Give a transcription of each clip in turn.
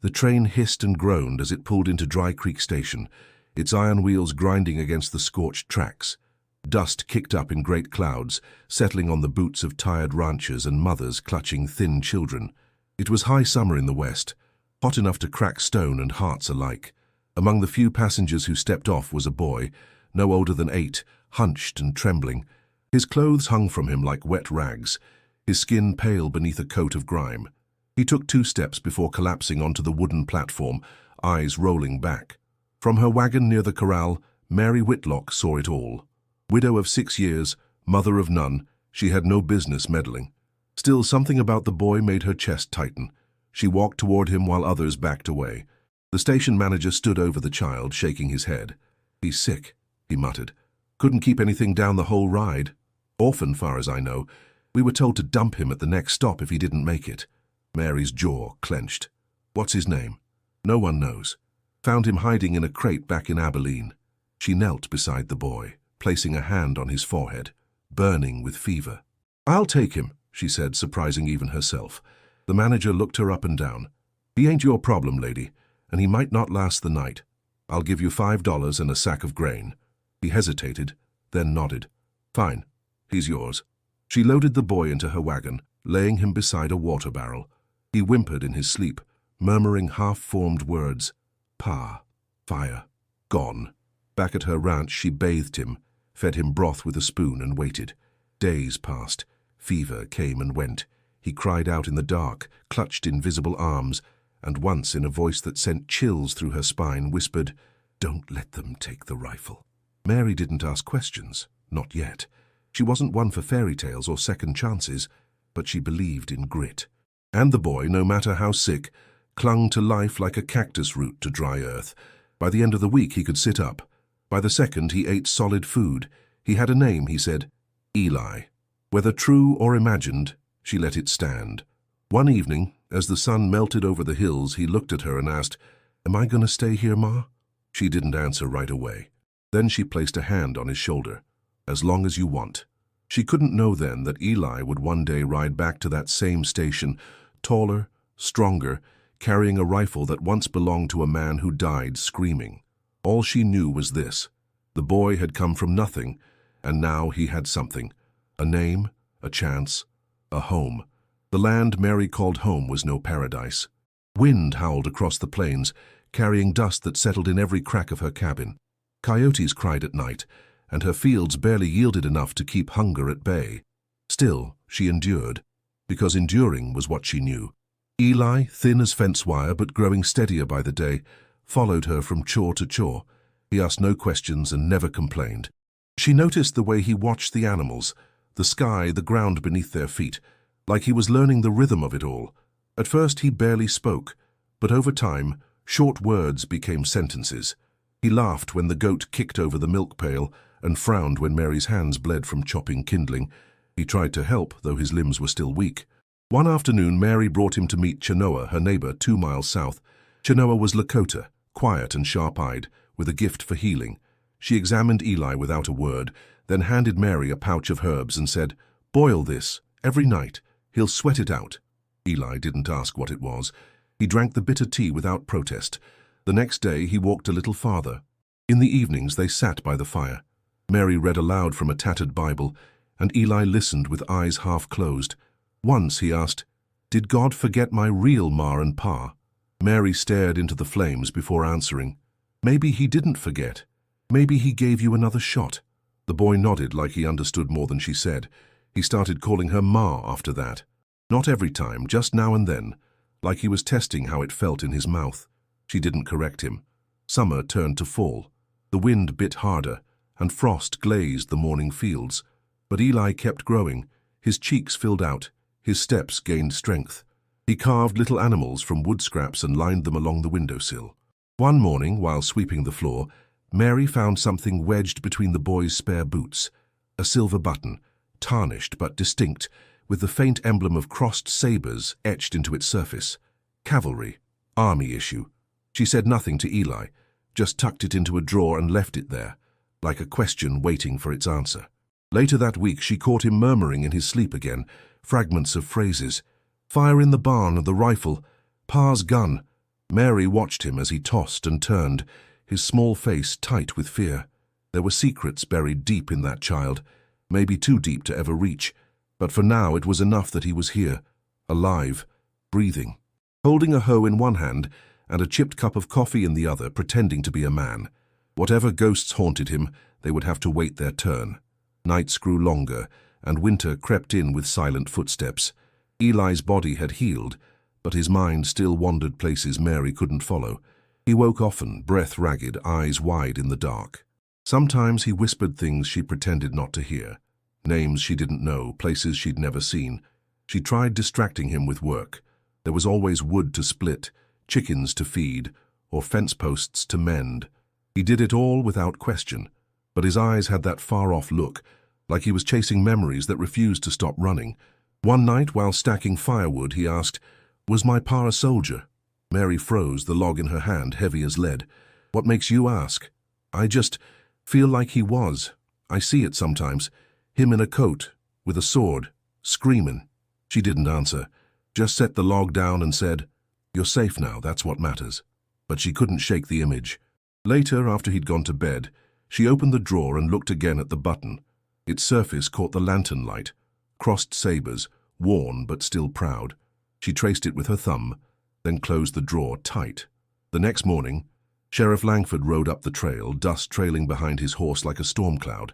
The train hissed and groaned as it pulled into Dry Creek Station, its iron wheels grinding against the scorched tracks. Dust kicked up in great clouds, settling on the boots of tired ranchers and mothers clutching thin children. It was high summer in the west, hot enough to crack stone and hearts alike. Among the few passengers who stepped off was a boy, no older than 8, hunched and trembling. His clothes hung from him like wet rags, his skin pale beneath a coat of grime. He took 2 steps before collapsing onto the wooden platform, eyes rolling back. From her wagon near the corral, Mary Whitlock saw it all. Widow of 6 years, mother of none, she had no business meddling. Still, something about the boy made her chest tighten. She walked toward him while others backed away. The station manager stood over the child, shaking his head. "He's sick," he muttered. "Couldn't keep anything down the whole ride. Orphan, far as I know. We were told to dump him at the next stop if he didn't make it." Mary's jaw clenched. "What's his name?" "No one knows. Found him hiding in a crate back in Abilene." She knelt beside the boy, placing a hand on his forehead, burning with fever. "I'll take him," she said, surprising even herself. The manager looked her up and down. "He ain't your problem, lady, and he might not last the night. I'll give you $5 and a sack of grain." He hesitated, then nodded. "Fine, he's yours." She loaded the boy into her wagon, laying him beside a water barrel. He whimpered in his sleep, murmuring half-formed words. Pa, fire, gone. Back at her ranch, she bathed him, fed him broth with a spoon and waited. Days passed. Fever came and went. He cried out in the dark, clutched invisible arms, and once, in a voice that sent chills through her spine, whispered, "Don't let them take the rifle." Mary didn't ask questions, not yet. She wasn't one for fairy tales or second chances, but she believed in grit. And the boy, no matter how sick, clung to life like a cactus root to dry earth. By the end of the week, he could sit up. By the second, he ate solid food. He had a name, he said, Eli. Whether true or imagined, she let it stand. One evening, as the sun melted over the hills, he looked at her and asked, "Am I going to stay here, Ma?" She didn't answer right away. Then she placed a hand on his shoulder. "As long as you want." She couldn't know then that Eli would one day ride back to that same station, taller, stronger, carrying a rifle that once belonged to a man who died screaming. All she knew was this: the boy had come from nothing, and now he had something. A name, a chance, a home. The land Mary called home was no paradise. Wind howled across the plains, carrying dust that settled in every crack of her cabin. Coyotes cried at night, and her fields barely yielded enough to keep hunger at bay. Still, she endured, because enduring was what she knew. Eli, thin as fence wire but growing steadier by the day, followed her from chore to chore. He asked no questions and never complained. She noticed the way he watched the animals, the sky, the ground beneath their feet, like he was learning the rhythm of it all. At first he barely spoke, but over time, short words became sentences. He laughed when the goat kicked over the milk pail and frowned when Mary's hands bled from chopping kindling. He tried to help, though his limbs were still weak. One afternoon, Mary brought him to meet Chenoa, her neighbor 2 miles south. Chenoa was Lakota, quiet and sharp-eyed, with a gift for healing. She examined Eli without a word, then handed Mary a pouch of herbs and said, "Boil this, every night. He'll sweat it out." Eli didn't ask what it was. He drank the bitter tea without protest. The next day, he walked a little farther. In the evenings, they sat by the fire. Mary read aloud from a tattered Bible, and Eli listened with eyes half closed. Once he asked, "Did God forget my real Ma and Pa?" Mary stared into the flames before answering, "Maybe he didn't forget. Maybe he gave you another shot." The boy nodded like he understood more than she said. He started calling her Ma after that. Not every time, just now and then, like he was testing how it felt in his mouth. She didn't correct him. Summer turned to fall. The wind bit harder, and frost glazed the morning fields. But Eli kept growing. His cheeks filled out. His steps gained strength. He carved little animals from wood scraps and lined them along the windowsill. One morning, while sweeping the floor, Mary found something wedged between the boy's spare boots. A silver button, tarnished but distinct, with the faint emblem of crossed sabers etched into its surface. Cavalry, army issue. She said nothing to Eli, just tucked it into a drawer and left it there, like a question waiting for its answer. Later that week, she caught him murmuring in his sleep again, fragments of phrases. "Fire in the barn, the rifle, Pa's gun." Mary watched him as he tossed and turned, his small face tight with fear. There were secrets buried deep in that child, maybe too deep to ever reach, but for now it was enough that he was here, alive, breathing, holding a hoe in one hand and a chipped cup of coffee in the other, pretending to be a man. Whatever ghosts haunted him, they would have to wait their turn. Nights grew longer, and winter crept in with silent footsteps. Eli's body had healed, but his mind still wandered places Mary couldn't follow. He woke often, breath ragged, eyes wide in the dark. Sometimes he whispered things she pretended not to hear. Names she didn't know, places she'd never seen. She tried distracting him with work. There was always wood to split, chickens to feed, or fence posts to mend. He did it all without question, but his eyes had that far-off look, like he was chasing memories that refused to stop running. One night, while stacking firewood, he asked, "Was my pa a soldier?" Mary froze, the log in her hand heavy as lead. "What makes you ask?" "I just feel like he was. I see it sometimes. Him in a coat, with a sword, screaming." She didn't answer, just set the log down and said, "You're safe now, that's what matters." But she couldn't shake the image. Later, after he'd gone to bed, she opened the drawer and looked again at the button. Its surface caught the lantern light, crossed sabers, worn but still proud. She traced it with her thumb, then closed the drawer tight. The next morning, Sheriff Langford rode up the trail, dust trailing behind his horse like a storm cloud.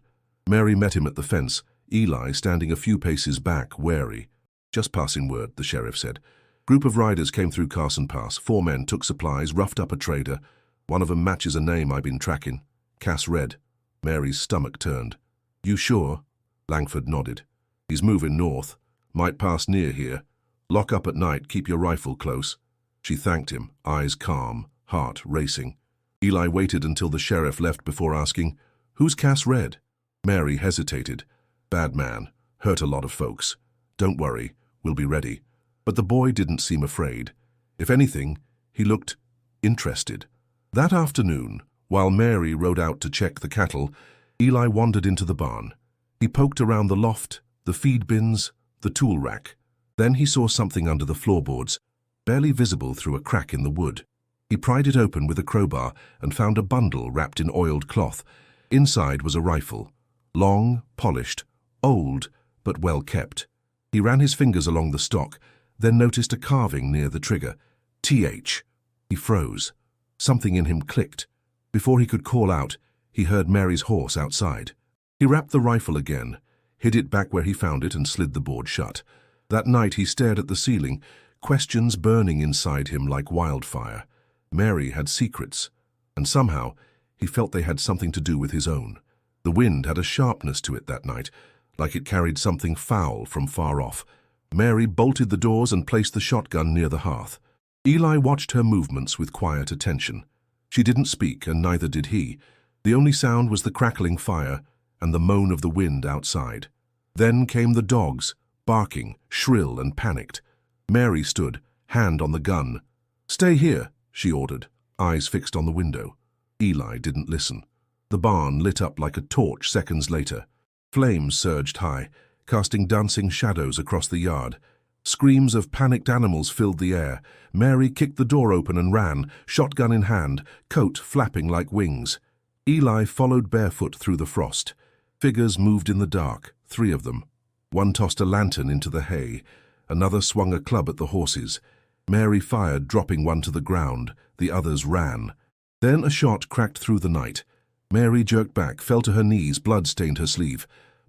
Mary met him at the fence, Eli standing a few paces back, wary. "Just passing word," the sheriff said. Group of riders came through Carson Pass. 4 men took supplies, roughed up a trader. One of them matches a name I've been tracking. Cass Red. Mary's stomach turned. "You sure?" Langford nodded. "He's moving north. Might pass near here. Lock up at night, keep your rifle close." She thanked him, eyes calm, heart racing. Eli waited until the sheriff left before asking, "Who's Cass Red?" Mary hesitated. "Bad man. Hurt a lot of folks. Don't worry, we'll be ready." But the boy didn't seem afraid. If anything, he looked interested. That afternoon, while Mary rode out to check the cattle, Eli wandered into the barn. He poked around the loft, the feed bins, the tool rack. Then he saw something under the floorboards, barely visible through a crack in the wood. He pried it open with a crowbar and found a bundle wrapped in oiled cloth. Inside was a rifle, long, polished, old, but well kept. He ran his fingers along the stock, then noticed a carving near the trigger. TH. He froze. Something in him clicked. Before he could call out, he heard Mary's horse outside. He wrapped the rifle again, hid it back where he found it, and slid the board shut. That night he stared at the ceiling, questions burning inside him like wildfire. Mary had secrets, and somehow he felt they had something to do with his own. The wind had a sharpness to it that night, like it carried something foul from far off. Mary bolted the doors and placed the shotgun near the hearth. Eli watched her movements with quiet attention. She didn't speak, and neither did he. The only sound was the crackling fire and the moan of the wind outside. Then came the dogs, barking, shrill and panicked. Mary stood, hand on the gun. "Stay here," she ordered, eyes fixed on the window. Eli didn't listen. The barn lit up like a torch seconds later. Flames surged high, casting dancing shadows across the yard. Screams of panicked animals filled the air. Mary kicked the door open and ran, shotgun in hand, coat flapping like wings. Eli followed barefoot through the frost. Figures moved in the dark, 3 of them. One tossed a lantern into the hay. Another swung a club at the horses. Mary fired, dropping one to the ground. The others ran. Then a shot cracked through the night. Mary jerked back, fell to her knees, blood stained her sleeve.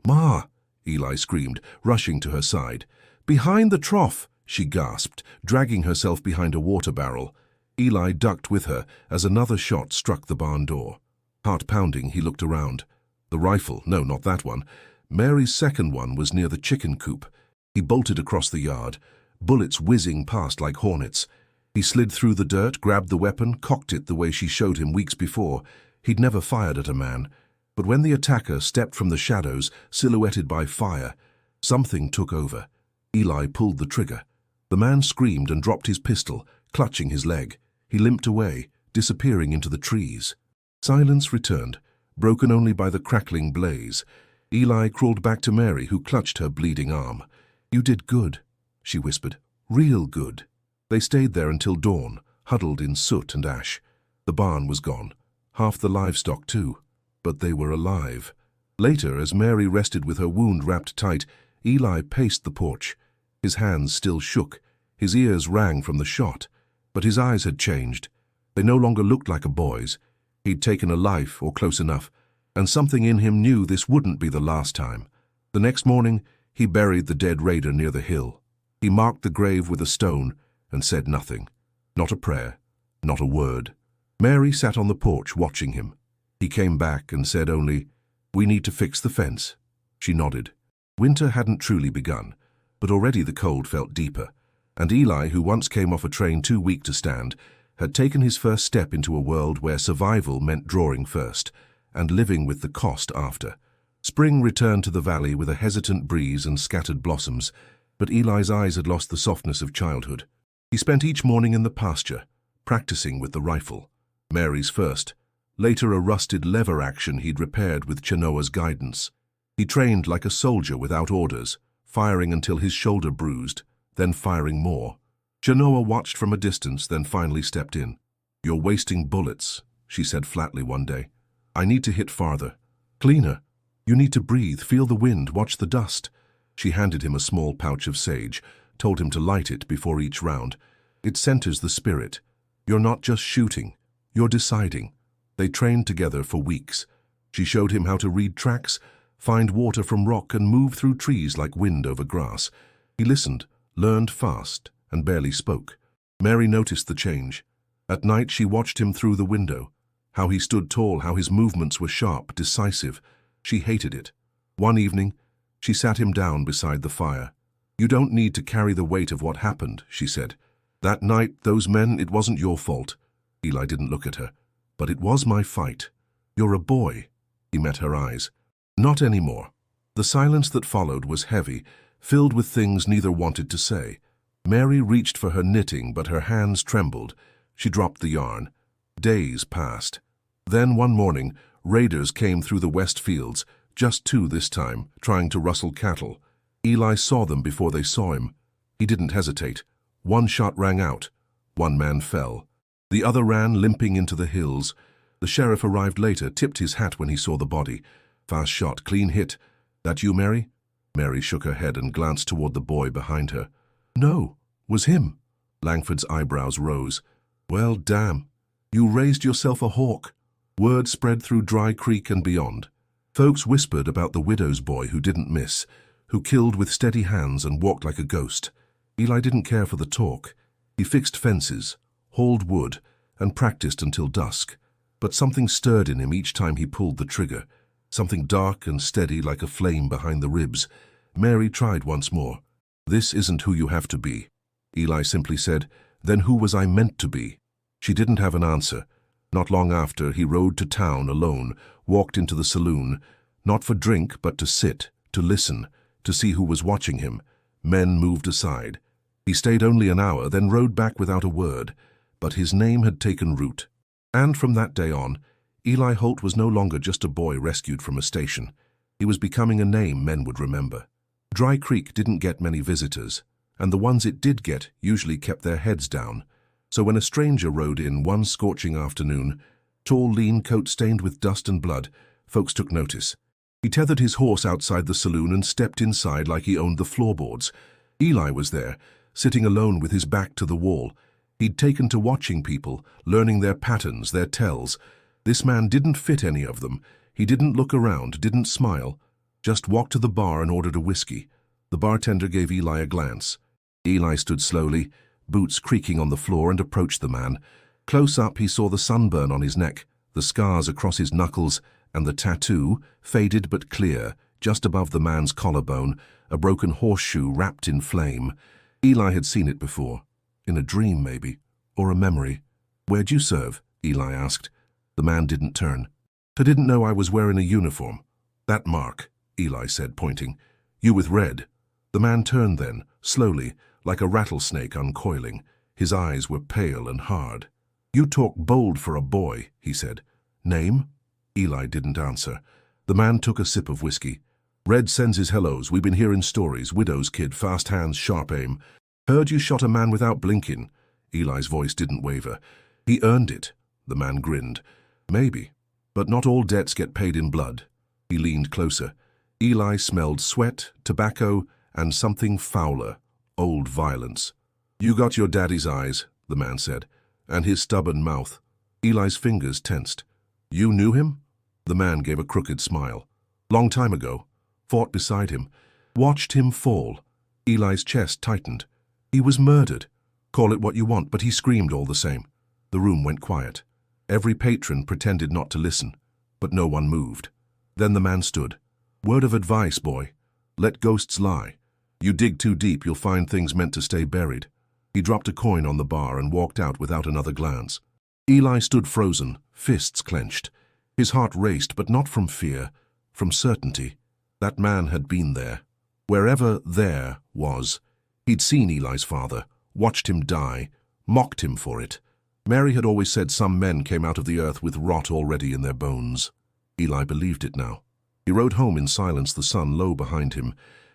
"Ma!" Eli screamed, rushing to her side. "Behind the trough!" she gasped, dragging herself behind a water barrel. Eli ducked with her as another shot struck the barn door. Heart pounding, he looked around. The rifle, no, not that one. Mary's second one was near the chicken coop. He bolted across the yard, bullets whizzing past like hornets. He slid through the dirt, grabbed the weapon, cocked it the way she showed him weeks before. He'd never fired at a man. But when the attacker stepped from the shadows, silhouetted by fire, something took over. Eli pulled the trigger. The man screamed and dropped his pistol, clutching his leg. He limped away, disappearing into the trees. Silence returned, broken only by the crackling blaze. Eli crawled back to Mary, who clutched her bleeding arm. "You did good," she whispered. "Real good." They stayed there until dawn, huddled in soot and ash. The barn was gone, half the livestock too, but they were alive. Later, as Mary rested with her wound wrapped tight, Eli paced the porch. His hands still shook, his ears rang from the shot, but his eyes had changed. They no longer looked like a boy's. He'd taken a life, or close enough, and something in him knew this wouldn't be the last time. The next morning, he buried the dead raider near the hill. He marked the grave with a stone and said nothing. Not a prayer, not a word. Mary sat on the porch watching him. He came back and said only, "We need to fix the fence." She nodded. Winter hadn't truly begun, but already the cold felt deeper, and Eli, who once came off a train too weak to stand, had taken his first step into a world where survival meant drawing first, and living with the cost after. Spring returned to the valley with a hesitant breeze and scattered blossoms, but Eli's eyes had lost the softness of childhood. He spent each morning in the pasture, practicing with the rifle. Mary's first, later a rusted lever action he'd repaired with Chenoa's guidance. He trained like a soldier without orders, firing until his shoulder bruised, then firing more. Chenoa watched from a distance, then finally stepped in. "You're wasting bullets," she said flatly one day. "I need to hit farther. Cleaner. You need to breathe, feel the wind, watch the dust." She handed him a small pouch of sage, told him to light it before each round. "It centers the spirit. You're not just shooting, you're deciding." They trained together for weeks. She showed him how to read tracks, find water from rock, and move through trees like wind over grass. He listened, learned fast, and barely spoke. Mary noticed the change. At night she watched him through the window. How he stood tall, how his movements were sharp, decisive. She hated it. One evening, she sat him down beside the fire. "You don't need to carry the weight of what happened," she said. "That night, those men, it wasn't your fault." Eli didn't look at her. "But it was my fight. You're a boy." He met her eyes. "Not anymore." The silence that followed was heavy, filled with things neither wanted to say. Mary reached for her knitting, but her hands trembled. She dropped the yarn. Days passed. Then one morning, raiders came through the west fields, just two this time, trying to rustle cattle. Eli saw them before they saw him. He didn't hesitate. One shot rang out. One man fell. The other ran, limping into the hills. The sheriff arrived later, tipped his hat when he saw the body. "Fast shot, clean hit. That you, Mary?" Mary shook her head and glanced toward the boy behind her. "No, was him." Langford's eyebrows rose. "Well, damn. You raised yourself a hawk." Word spread through Dry Creek and beyond. Folks whispered about the widow's boy who didn't miss, who killed with steady hands and walked like a ghost. Eli didn't care for the talk. He fixed fences, hauled wood, and practiced until dusk. But something stirred in him each time he pulled the trigger, something dark and steady like a flame behind the ribs. Mary tried once more. "This isn't who you have to be." Eli simply said, "Then who was I meant to be?" She didn't have an answer. Not long after, he rode to town alone, walked into the saloon, not for drink, but to sit, to listen, to see who was watching him. Men moved aside. He stayed only an hour, then rode back without a word. But his name had taken root. And from that day on, Eli Holt was no longer just a boy rescued from a station. He was becoming a name men would remember. Dry Creek didn't get many visitors, and the ones it did get usually kept their heads down. So when a stranger rode in one scorching afternoon, tall, lean, coat stained with dust and blood, folks took notice. He tethered his horse outside the saloon and stepped inside like he owned the floorboards. Eli was there, sitting alone with his back to the wall. He'd taken to watching people, learning their patterns, their tells. This man didn't fit any of them. He didn't look around, didn't smile, just walked to the bar and ordered a whiskey. The bartender gave Eli a glance. Eli stood slowly, boots creaking on the floor, and approached the man. Close up, he saw the sunburn on his neck, the scars across his knuckles, and the tattoo, faded but clear, just above the man's collarbone, a broken horseshoe wrapped in flame. Eli had seen it before. In a dream, maybe, or a memory. "Where'd you serve?" Eli asked. The man didn't turn. "I didn't know I was wearing a uniform." "That mark," Eli said, pointing. "You with red." The man turned then, slowly, like a rattlesnake uncoiling. His eyes were pale and hard. "You talk bold for a boy," he said. "Name?" Eli didn't answer. The man took a sip of whiskey. "Red sends his hellos. We've been hearing stories. Widow's kid, fast hands, sharp aim. Heard you shot a man without blinking." Eli's voice didn't waver. He earned it, the man grinned. Maybe, but not all debts get paid in blood. He leaned closer. Eli smelled sweat, tobacco, and something fouler, old violence. You got your daddy's eyes, the man said, and his stubborn mouth. Eli's fingers tensed. You knew him? The man gave a crooked smile. Long time ago. Fought beside him. Watched him fall. Eli's chest tightened. He was murdered. Call it what you want, but he screamed all the same. The room went quiet. Every patron pretended not to listen, but no one moved. Then the man stood. Word of advice, boy. Let ghosts lie. You dig too deep, you'll find things meant to stay buried. He dropped a coin on the bar and walked out without another glance. Eli stood frozen, fists clenched. His heart raced, but not from fear, from certainty. That man had been there. Wherever there was. He'd seen Eli's father, watched him die, mocked him for it. Mary had always said some men came out of the earth with rot already in their bones. Eli believed it now. He rode home in silence, the sun low behind him.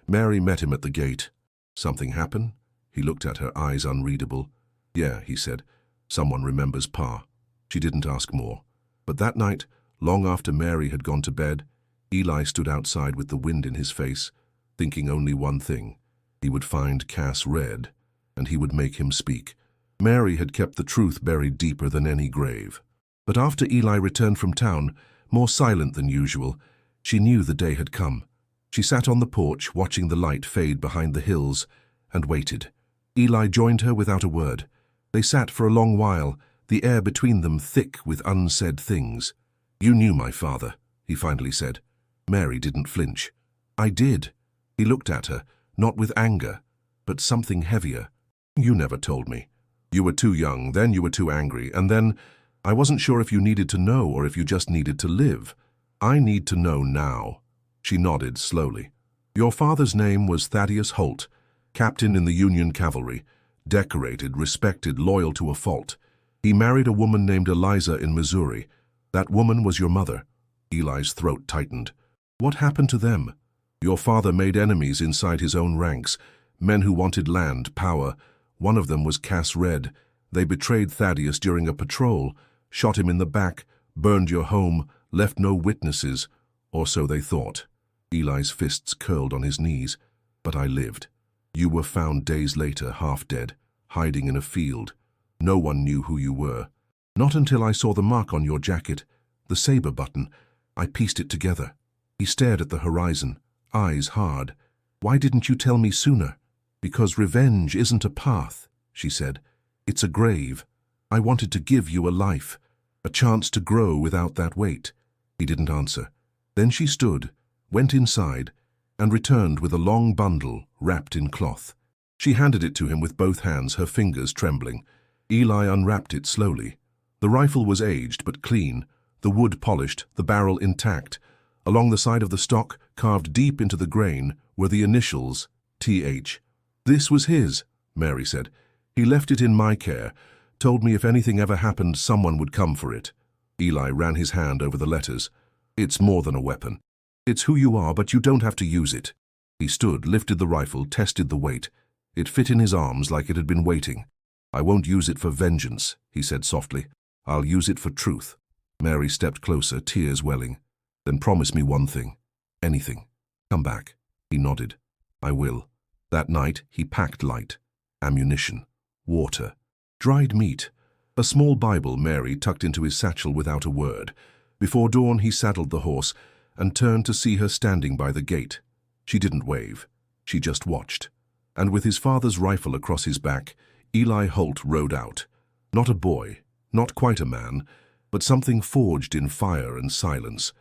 Mary met him at the gate. Something happened? He looked at her, eyes unreadable. Yeah, he said. Someone remembers Pa. She didn't ask more. But that night, long after Mary had gone to bed, Eli stood outside with the wind in his face, thinking only one thing. He would find Cass Red, and he would make him speak. Mary had kept the truth buried deeper than any grave. But after Eli returned from town, more silent than usual, she knew the day had come. She sat on the porch, watching the light fade behind the hills, and waited. Eli joined her without a word. They sat for a long while, the air between them thick with unsaid things. You knew my father, he finally said. Mary didn't flinch. I did. He looked at her, not with anger, but something heavier. You never told me. You were too young, then you were too angry, and then I wasn't sure if you needed to know or if you just needed to live. I need to know now. She nodded slowly. Your father's name was Thaddeus Holt, captain in the Union Cavalry, decorated, respected, loyal to a fault. He married a woman named Eliza in Missouri. That woman was your mother. Eli's throat tightened. What happened to them? Your father made enemies inside his own ranks, men who wanted land, power. One of them was Cass Red. They betrayed Thaddeus during a patrol, shot him in the back, burned your home, left no witnesses, or so they thought. Eli's fists curled on his knees. But I lived. You were found days later, half dead, hiding in a field. No one knew who you were. Not until I saw the mark on your jacket, the saber button. I pieced it together. He stared at the horizon, eyes hard. Why didn't you tell me sooner? Because revenge isn't a path, she said. It's a grave. I wanted to give you a life, a chance to grow without that weight. He didn't answer. Then she stood, went inside, and returned with a long bundle wrapped in cloth. She handed it to him with both hands, her fingers trembling. Eli unwrapped it slowly. The rifle was aged but clean, the wood polished, the barrel intact. Along the side of the stock, carved deep into the grain, were the initials, T.H. This was his, Mary said. He left it in my care, told me if anything ever happened, someone would come for it. Eli ran his hand over the letters. It's more than a weapon. It's who you are, but you don't have to use it. He stood, lifted the rifle, tested the weight. It fit in his arms like it had been waiting. I won't use it for vengeance, he said softly. I'll use it for truth. Mary stepped closer, tears welling. Then promise me one thing. Anything. Come back. He nodded. I will. That night, he packed light. Ammunition. Water. Dried meat. A small Bible Mary tucked into his satchel without a word. Before dawn, he saddled the horse and turned to see her standing by the gate. She didn't wave. She just watched. And with his father's rifle across his back, Eli Holt rode out. Not a boy, not quite a man, but something forged in fire and silence.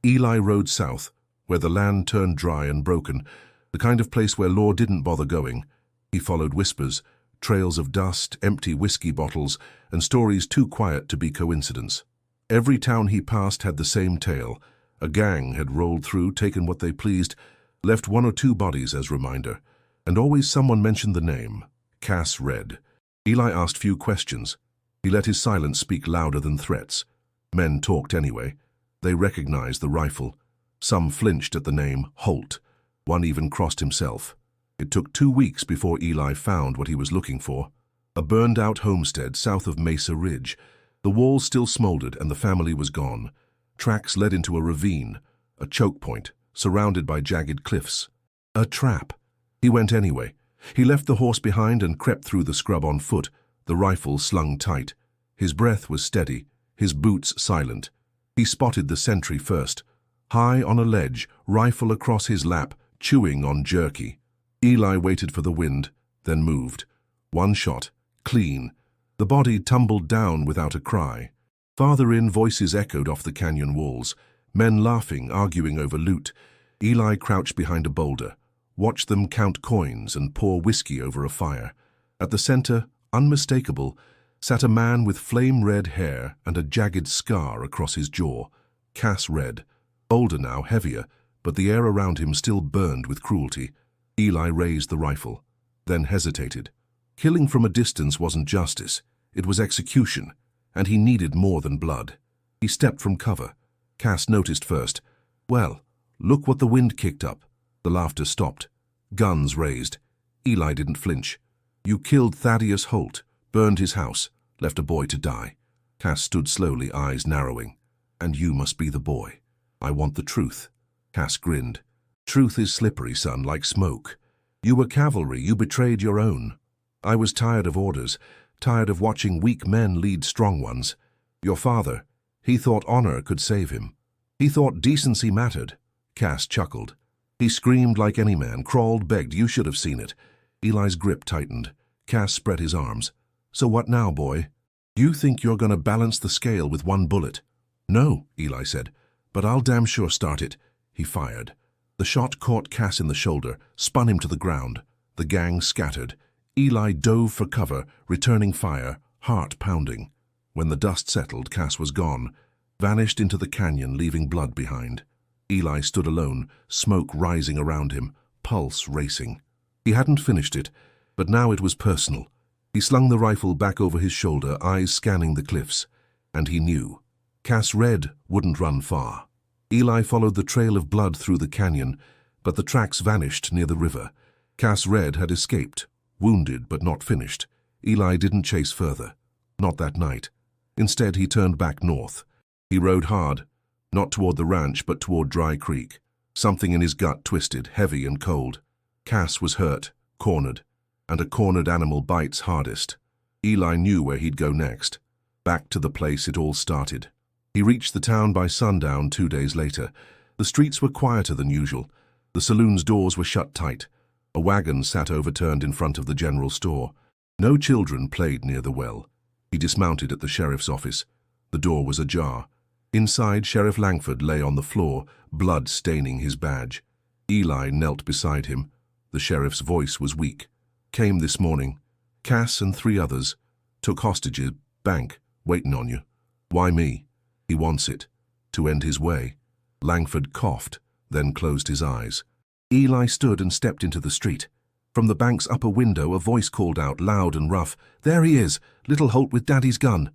Eli rode south, where the land turned dry and broken, the kind of place where law didn't bother going. He followed whispers, trails of dust, empty whiskey bottles, and stories too quiet to be coincidence. Every town he passed had the same tale. A gang had rolled through, taken what they pleased, left one or two bodies as reminder, and always someone mentioned the name, Cass Red. Eli asked few questions. He let his silence speak louder than threats. Men talked anyway. They recognized the rifle. Some flinched at the name Holt. One even crossed himself. It took 2 weeks before Eli found what he was looking for. A burned-out homestead south of Mesa Ridge. The walls still smoldered and the family was gone. Tracks led into a ravine, a choke point, surrounded by jagged cliffs. A trap. He went anyway. He left the horse behind and crept through the scrub on foot, the rifle slung tight. His breath was steady, his boots silent. He spotted the sentry first. High on a ledge, rifle across his lap, chewing on jerky. Eli waited for the wind, then moved. One shot, clean. The body tumbled down without a cry. Farther in, voices echoed off the canyon walls. Men laughing, arguing over loot. Eli crouched behind a boulder, watched them count coins and pour whiskey over a fire. At the center, unmistakable, sat a man with flame-red hair and a jagged scar across his jaw. Cass Red. Older now, heavier, but the air around him still burned with cruelty. Eli raised the rifle, then hesitated. Killing from a distance wasn't justice, it was execution, and he needed more than blood. He stepped from cover. Cass noticed first. Well, look what the wind kicked up. The laughter stopped. Guns raised. Eli didn't flinch. You killed Thaddeus Holt, burned his house, left a boy to die. Cass stood slowly, eyes narrowing. And you must be the boy. I want the truth. Cass grinned. Truth is slippery, son, like smoke. You were cavalry, you betrayed your own. I was tired of orders, tired of watching weak men lead strong ones. Your father, he thought honor could save him. He thought decency mattered. Cass chuckled. He screamed like any man, crawled, begged. You should have seen it. Eli's grip tightened. Cass spread his arms. So what now, boy? You think you're going to balance the scale with one bullet? No, Eli said, but I'll damn sure start it. He fired. The shot caught Cass in the shoulder, spun him to the ground. The gang scattered. Eli dove for cover, returning fire, heart pounding. When the dust settled, Cass was gone, vanished into the canyon, leaving blood behind. Eli stood alone, smoke rising around him, pulse racing. He hadn't finished it, but now it was personal. He slung the rifle back over his shoulder, eyes scanning the cliffs. And he knew. Cass Red wouldn't run far. Eli followed the trail of blood through the canyon, but the tracks vanished near the river. Cass Red had escaped, wounded but not finished. Eli didn't chase further. Not that night. Instead, he turned back north. He rode hard, not toward the ranch but toward Dry Creek. Something in his gut twisted, heavy and cold. Cass was hurt, cornered, and a cornered animal bites hardest. Eli knew where he'd go next. Back to the place it all started. He reached the town by sundown 2 days later. The streets were quieter than usual. The saloon's doors were shut tight. A wagon sat overturned in front of the general store. No children played near the well. He dismounted at the sheriff's office. The door was ajar. Inside, Sheriff Langford lay on the floor, blood staining his badge. Eli knelt beside him. The sheriff's voice was weak. Came this morning. Cass and 3 others. Took hostages. Bank. Waiting on you. Why me? He wants it. To end his way. Langford coughed, then closed his eyes. Eli stood and stepped into the street. From the bank's upper window, a voice called out, loud and rough. There he is, little Holt with Daddy's gun.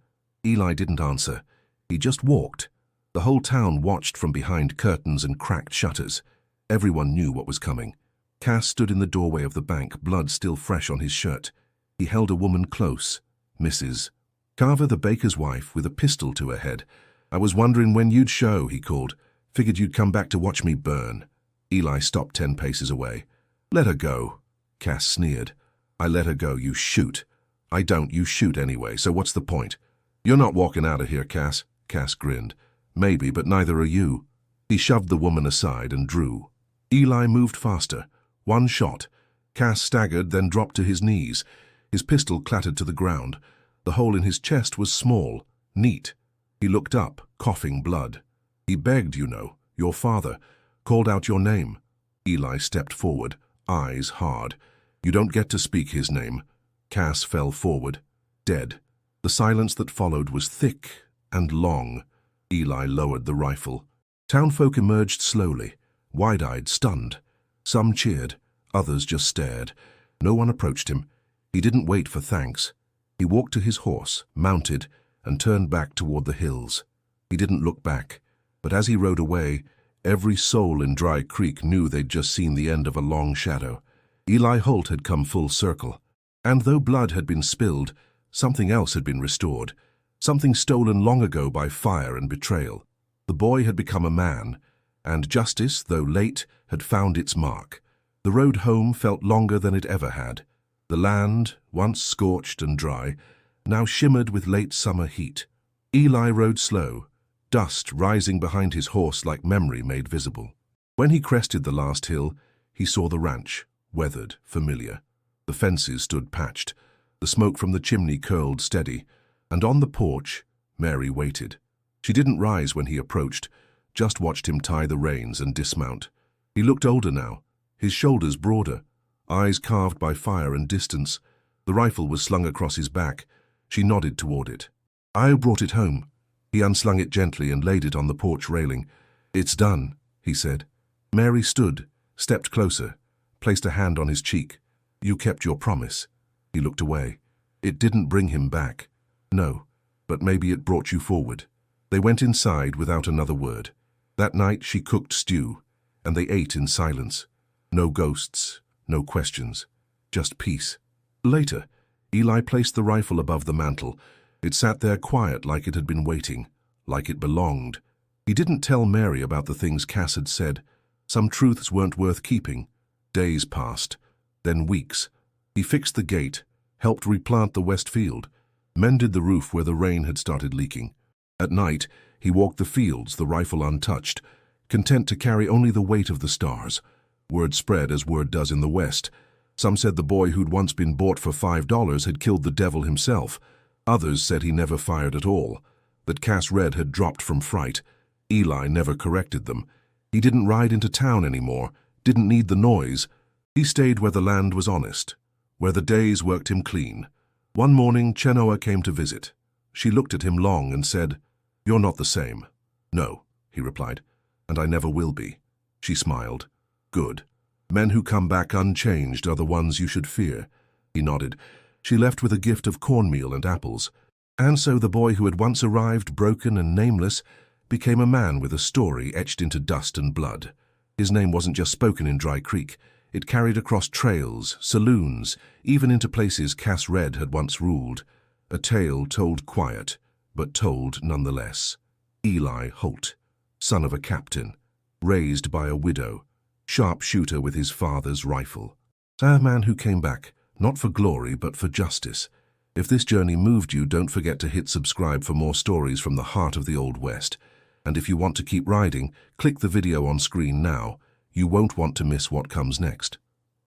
Eli didn't answer. He just walked. The whole town watched from behind curtains and cracked shutters. Everyone knew what was coming. Cass stood in the doorway of the bank, blood still fresh on his shirt. He held a woman close. Mrs. Carver, the baker's wife, with a pistol to her head. I was wondering when you'd show, he called. Figured you'd come back to watch me burn. Eli stopped 10 paces away. Let her go. Cass sneered. I let her go, you shoot. I don't, you shoot anyway, so what's the point? You're not walking out of here, Cass. Cass grinned. Maybe, but neither are you. He shoved the woman aside and drew. Eli moved faster. 1 shot. Cass staggered, then dropped to his knees. His pistol clattered to the ground. The hole in his chest was small, neat. He looked up, coughing blood. He begged, you know, your father, called out your name. Eli stepped forward, eyes hard. You don't get to speak his name. Cass fell forward, dead. The silence that followed was thick and long. Eli lowered the rifle. Townfolk emerged slowly, wide-eyed, stunned. Some cheered, others just stared. No one approached him. He didn't wait for thanks. He walked to his horse, mounted, and turned back toward the hills. He didn't look back, but as he rode away, every soul in Dry Creek knew they'd just seen the end of a long shadow. Eli Holt had come full circle. And though blood had been spilled, something else had been restored, something stolen long ago by fire and betrayal. The boy had become a man, and justice, though late, had found its mark. The road home felt longer than it ever had. The land, once scorched and dry, now shimmered with late summer heat. Eli rode slow, dust rising behind his horse like memory made visible. When he crested the last hill, he saw the ranch, weathered, familiar. The fences stood patched, the smoke from the chimney curled steady, and on the porch, Mary waited. She didn't rise when he approached, just watched him tie the reins and dismount. He looked older now, his shoulders broader, eyes carved by fire and distance. The rifle was slung across his back. She nodded toward it. "I brought it home." He unslung it gently and laid it on the porch railing. "It's done," he said. Mary stood, stepped closer, placed a hand on his cheek. "You kept your promise." He looked away. "It didn't bring him back." "No, but maybe it brought you forward." They went inside without another word. That night she cooked stew, and they ate in silence. No ghosts, no questions, just peace. Later, Eli placed the rifle above the mantel. It sat there quiet like it had been waiting, like it belonged. He didn't tell Mary about the things Cass had said. Some truths weren't worth keeping. Days passed, then weeks. He fixed the gate, helped replant the west field, mended the roof where the rain had started leaking. At night, he walked the fields, the rifle untouched, content to carry only the weight of the stars. Word spread as word does in the West. Some said the boy who'd once been bought for $5 had killed the devil himself. Others said he never fired at all, that Cass Red had dropped from fright. Eli never corrected them. He didn't ride into town anymore, didn't need the noise. He stayed where the land was honest, where the days worked him clean. One morning, Chenoa came to visit. She looked at him long and said, "You're not the same." "No," he replied, "and I never will be." She smiled. "Good. Men who come back unchanged are the ones you should fear." He nodded. She left with a gift of cornmeal and apples. And so the boy who had once arrived, broken and nameless, became a man with a story etched into dust and blood. His name wasn't just spoken in Dry Creek. It carried across trails, saloons, even into places Cass Red had once ruled. A tale told quiet, but told nonetheless. Eli Holt, son of a captain, raised by a widow, sharpshooter with his father's rifle. A man who came back, not for glory, but for justice. If this journey moved you, don't forget to hit subscribe for more stories from the heart of the Old West. And if you want to keep riding, click the video on screen now. You won't want to miss what comes next.